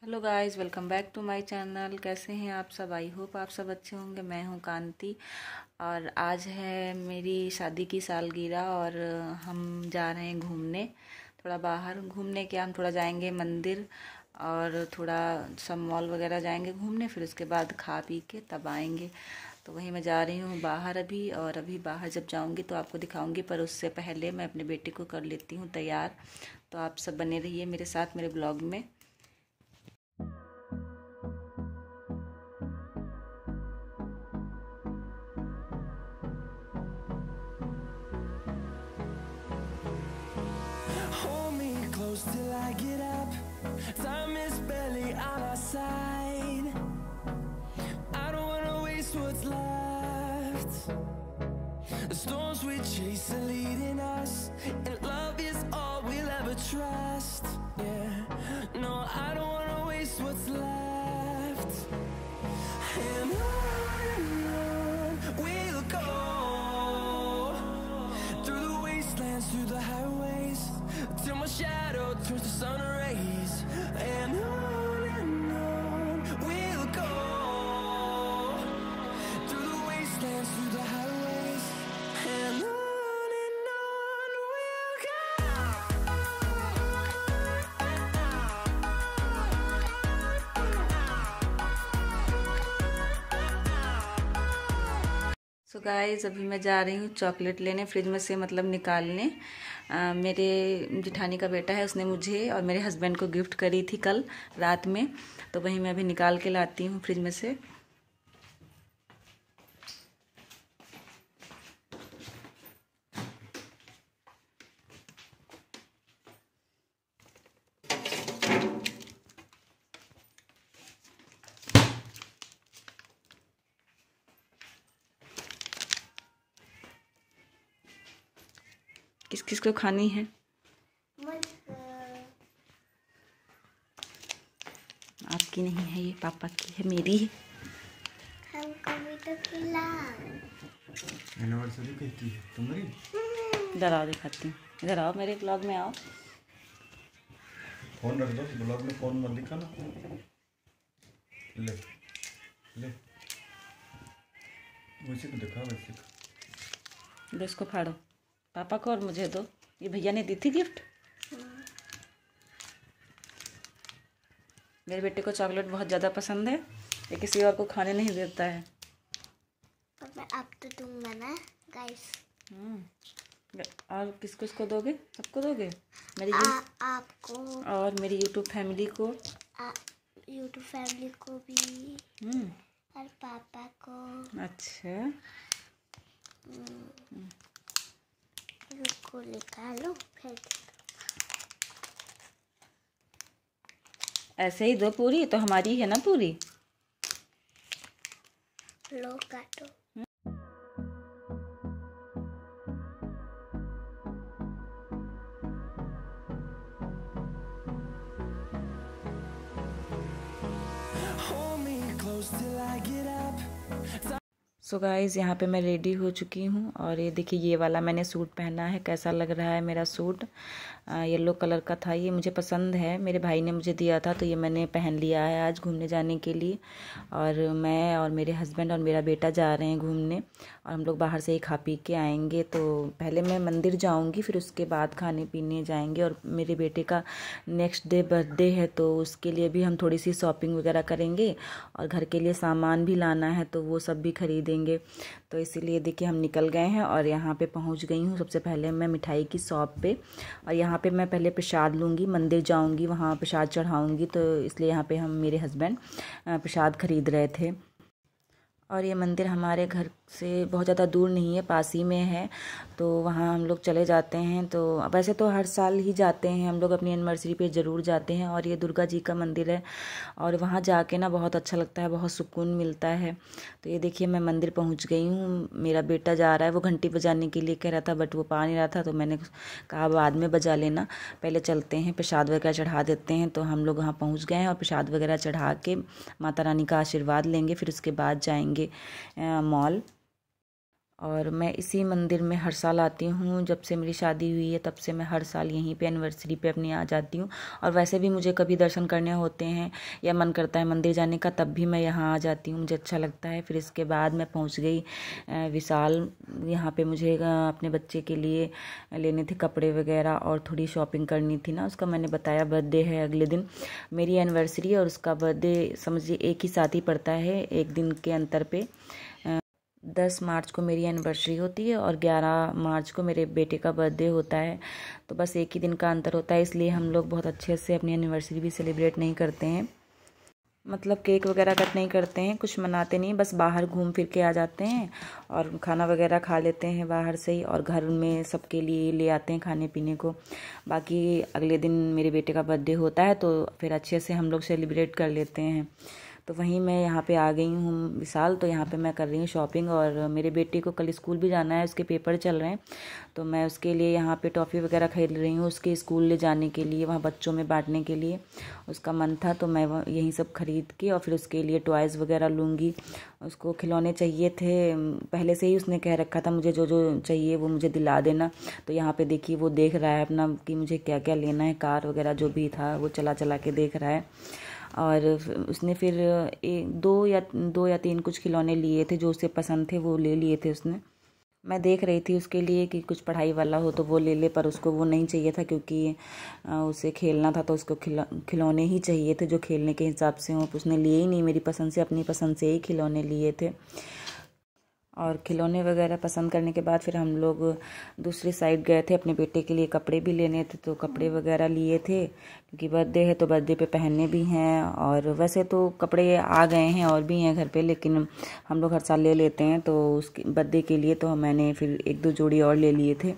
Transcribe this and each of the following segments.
Hello guys, welcome back to my channel. कैसे हैं आप सब? आई होप आप सब अच्छे होंगे। मैं हूं कांति और आज है मेरी शादी की सालगिरह और हम जा रहे हैं घूमने। थोड़ा बाहर घूमने क्या, हम थोड़ा जाएंगे मंदिर और थोड़ा सब मॉल वगैरह जाएंगे घूमने, फिर उसके बाद खा पी के तब आएंगे। तो वहीं मैं जा रही हूँ बाहर अभी, और अभी बाहर जब जाऊँगी तो आपको दिखाऊँगी, पर उससे पहले मैं अपने बेटे को कर लेती हूँ तैयार। तो आप सब बने रहिए मेरे साथ मेरे ब्लॉग में। Hold me close till I get up. Time is barely on our side. I don't wanna waste what's left. The storms we chase are leading us, and love is all we'll ever trust. Yeah, no, I don't wanna waste what's left. And on we'll go, through the wastelands, through the highways, till my shadow turns to sun rays. And on we'll go, through the wastelands, through the highways. And on we'll go. So guys, अभी मैं जा रही हूँ chocolate लेने, fridge में से मतलब निकालने। मेरे जिठानी का बेटा है, उसने मुझे और मेरे हस्बैंड को गिफ्ट करी थी कल रात में, तो वही मैं अभी निकाल के लाती हूँ फ्रिज में से। किस किस को खानी है? आपकी नहीं है, ये पापा की है, मेरी है। हमको भी तो खिला। एनिवर्सरी कहती है तुम्हारी। इधर आओ, दिखाती हूँ। इधर आओ, मेरे ब्लॉग में आओ। फोन रख दो, ब्लॉग में फोन मत दिखाना। ले ले, वैसे को दिखा, वैसे को। दो, इसको फाड़ो, पापा को और मुझे दो। ये भैया ने दी थी गिफ्ट। मेरे बेटे को चॉकलेट बहुत ज़्यादा पसंद है, ये किसी और को खाने नहीं देता है। अब तो तुम बना गाइस। और किसको इसको दोगे? सबको दोगे? मेरी आपको और मेरी यूट्यूब फैमिली को। यूट्यूब फैमिली को भी और पापा को। अच्छा, इसको निकालो फिर। ऐसे ही दो पूरी, तो हमारी है ना पूरी। लो काटो। Hold me close till I get up. So guys, यहाँ पे मैं रेडी हो चुकी हूँ और ये देखिए, ये वाला मैंने सूट पहना है। कैसा लग रहा है मेरा सूट? येलो कलर का था, ये मुझे पसंद है, मेरे भाई ने मुझे दिया था, तो ये मैंने पहन लिया है आज घूमने जाने के लिए। और मैं और मेरे हस्बैंड और मेरा बेटा जा रहे हैं घूमने, और हम लोग बाहर से ही खा पी के आएंगे। तो पहले मैं मंदिर जाऊँगी, फिर उसके बाद खाने पीने जाएंगे। और मेरे बेटे का नेक्स्ट डे बर्थडे है, तो उसके लिए भी हम थोड़ी सी शॉपिंग वगैरह करेंगे, और घर के लिए सामान भी लाना है, तो वो सब भी खरीदेंगे। तो इसीलिए देखिए, हम निकल गए हैं और यहाँ पे पहुँच गई हूँ। सबसे पहले मैं मिठाई की शॉप पे, और यहाँ पे मैं पहले प्रसाद लूँगी, मंदिर जाऊँगी, वहाँ प्रसाद चढ़ाऊँगी, तो इसलिए यहाँ पे हम मेरे हस्बैंड प्रसाद खरीद रहे थे। और ये मंदिर हमारे घर से बहुत ज़्यादा दूर नहीं है, पास ही में है, तो वहाँ हम लोग चले जाते हैं। तो वैसे तो हर साल ही जाते हैं हम लोग, अपनी एनिवर्सरी पे ज़रूर जाते हैं। और ये दुर्गा जी का मंदिर है, और वहाँ जाके ना बहुत अच्छा लगता है, बहुत सुकून मिलता है। तो ये देखिए, मैं मंदिर पहुँच गई हूँ। मेरा बेटा जा रहा है, वो घंटी बजाने के लिए कह रहा था, बट वो पा नहीं रहा था, तो मैंने कहा बाद में बजा लेना, पहले चलते हैं प्रसाद वगैरह चढ़ा देते हैं। तो हम लोग वहाँ पहुँच गए हैं और प्रसाद वगैरह चढ़ा के माता रानी का आशीर्वाद लेंगे, फिर उसके बाद जाएंगे मॉल। और मैं इसी मंदिर में हर साल आती हूँ। जब से मेरी शादी हुई है तब से मैं हर साल यहीं पे एनिवर्सरी पे अपनी आ जाती हूँ। और वैसे भी मुझे कभी दर्शन करने होते हैं या मन करता है मंदिर जाने का, तब भी मैं यहाँ आ जाती हूँ, मुझे अच्छा लगता है। फिर इसके बाद मैं पहुँच गई विशाल। यहाँ पे मुझे अपने बच्चे के लिए लेने थे कपड़े वगैरह और थोड़ी शॉपिंग करनी थी ना। उसका मैंने बताया बर्थडे है अगले दिन, मेरी एनिवर्सरी और उसका बर्थडे समझिए एक ही साथ ही पड़ता है, एक दिन के अंतर पे। 10 मार्च को मेरी एनिवर्सरी होती है और 11 मार्च को मेरे बेटे का बर्थडे होता है। तो बस एक ही दिन का अंतर होता है, इसलिए हम लोग बहुत अच्छे से अपनी एनिवर्सरी भी सेलिब्रेट नहीं करते हैं। मतलब केक वगैरह कट नहीं करते हैं, कुछ मनाते नहीं, बस बाहर घूम फिर के आ जाते हैं और खाना वगैरह खा लेते हैं बाहर से ही, और घर में सबके लिए ले आते हैं खाने पीने को। बाकी अगले दिन मेरे बेटे का बर्थडे होता है तो फिर अच्छे से हम लोग सेलिब्रेट कर लेते हैं। तो वहीं मैं यहाँ पे आ गई हूँ विशाल। तो यहाँ पे मैं कर रही हूँ शॉपिंग, और मेरे बेटे को कल स्कूल भी जाना है, उसके पेपर चल रहे हैं, तो मैं उसके लिए यहाँ पे टॉफ़ी वगैरह खरीद रही हूँ उसके स्कूल ले जाने के लिए, वहाँ बच्चों में बांटने के लिए उसका मन था। तो मैं यही सब खरीद के और फिर उसके लिए टॉयज़ वगैरह लूँगी। उसको खिलौने चाहिए थे, पहले से ही उसने कह रखा था मुझे जो जो चाहिए वो मुझे दिला देना। तो यहाँ पे देखिए वो देख रहा है अपना कि मुझे क्या क्या लेना है, कार वगैरह जो भी था वो चला चला के देख रहा है। और उसने फिर दो या तीन कुछ खिलौने लिए थे जो उसे पसंद थे, वो ले लिए थे उसने। मैं देख रही थी उसके लिए कि कुछ पढ़ाई वाला हो तो वो ले ले, पर उसको वो नहीं चाहिए था क्योंकि उसे खेलना था, तो उसको खिलौने ही चाहिए थे जो खेलने के हिसाब से हों। उसने लिए ही नहीं मेरी पसंद से, अपनी पसंद से ही खिलौने लिए थे। और खिलौने वगैरह पसंद करने के बाद फिर हम लोग दूसरी साइड गए थे, अपने बेटे के लिए कपड़े भी लेने थे, तो कपड़े वगैरह लिए थे क्योंकि बर्थडे है तो बर्थडे पे पहनने भी हैं। और वैसे तो कपड़े आ गए हैं और भी हैं घर पे, लेकिन हम लोग हर साल ले लेते हैं, तो उसके बर्थडे के लिए तो मैंने फिर 1-2 जोड़ी और ले लिए थे।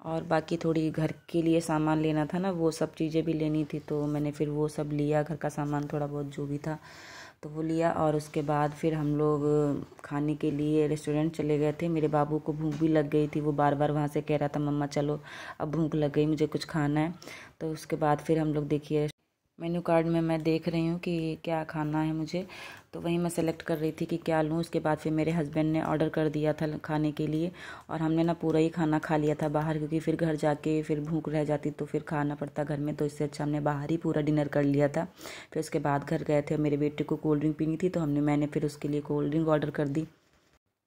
और बाकी थोड़ी घर के लिए सामान लेना था ना, वो सब चीज़ें भी लेनी थी, तो मैंने फिर वो सब लिया, घर का सामान थोड़ा बहुत जो भी था तो वो लिया। और उसके बाद फिर हम लोग खाने के लिए रेस्टोरेंट चले गए थे। मेरे बाबू को भूख भी लग गई थी, वो बार बार वहाँ से कह रहा था मम्मा चलो अब भूख लग गई, मुझे कुछ खाना है। तो उसके बाद फिर हम लोग देखिए मेन्यू कार्ड में मैं देख रही हूँ कि क्या खाना है मुझे, तो वहीं मैं सेलेक्ट कर रही थी कि क्या लूँ। उसके बाद फिर मेरे हस्बैंड ने ऑर्डर कर दिया था खाने के लिए, और हमने ना पूरा ही खाना खा लिया था बाहर, क्योंकि फिर घर जाके फिर भूख रह जाती तो फिर खाना पड़ता घर में, तो इससे अच्छा हमने बाहर ही पूरा डिनर कर लिया था। फिर उसके बाद घर गए थे, मेरे बेटे को कोल्ड ड्रिंक पीनी थी तो मैंने फिर उसके लिए कोल्ड ड्रिंक ऑर्डर कर दी।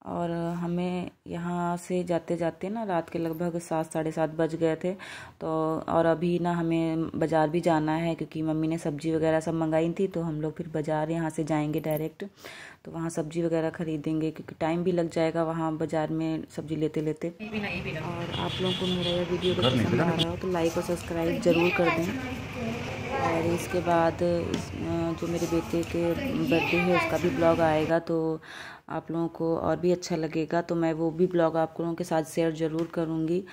और हमें यहाँ से जाते जाते ना रात के लगभग 7-7:30 बज गए थे। तो और अभी ना हमें बाज़ार भी जाना है क्योंकि मम्मी ने सब्ज़ी वगैरह सब मंगाई थी, तो हम लोग फिर बाज़ार यहाँ से जाएंगे डायरेक्ट, तो वहाँ सब्ज़ी वगैरह ख़रीदेंगे क्योंकि टाइम भी लग जाएगा वहाँ बाज़ार में सब्ज़ी लेते लेते। और आप लोगों को मेरा यह वीडियो अगर पसंद आ रहा हो तो लाइक और सब्सक्राइब ज़रूर कर दें। और इसके बाद जो मेरे बेटे के बर्थडे है उसका भी ब्लॉग आएगा, तो आप लोगों को और भी अच्छा लगेगा, तो मैं वो भी ब्लॉग आप लोगों के साथ शेयर ज़रूर करूँगी।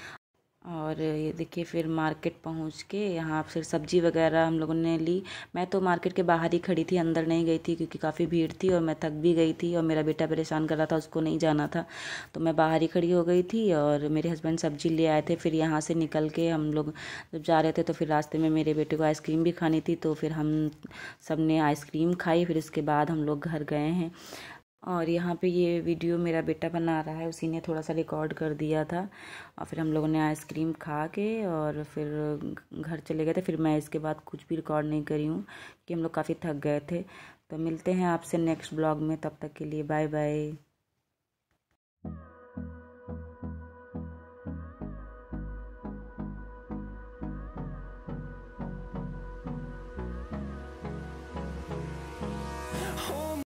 और ये देखिए फिर मार्केट पहुंच के यहाँ फिर सब्ज़ी वगैरह हम लोगों ने ली। मैं तो मार्केट के बाहर ही खड़ी थी, अंदर नहीं गई थी क्योंकि काफ़ी भीड़ थी और मैं थक भी गई थी और मेरा बेटा परेशान कर रहा था, उसको नहीं जाना था, तो मैं बाहर ही खड़ी हो गई थी। और मेरे हस्बैंड सब्ज़ी ले आए थे। फिर यहाँ से निकल के हम लोग जब जा रहे थे तो फिर रास्ते में मेरे बेटे को आइसक्रीम भी खानी थी, तो फिर हम सब ने आइसक्रीम खाई। फिर उसके बाद हम लोग घर गए हैं। और यहाँ पे ये वीडियो मेरा बेटा बना रहा है, उसी ने थोड़ा सा रिकॉर्ड कर दिया था। और फिर हम लोगों ने आइसक्रीम खा के और फिर घर चले गए थे। फिर मैं इसके बाद कुछ भी रिकॉर्ड नहीं करी हूँ कि हम लोग काफ़ी थक गए थे। तो मिलते हैं आपसे नेक्स्ट ब्लॉग में, तब तक के लिए बाय बाय।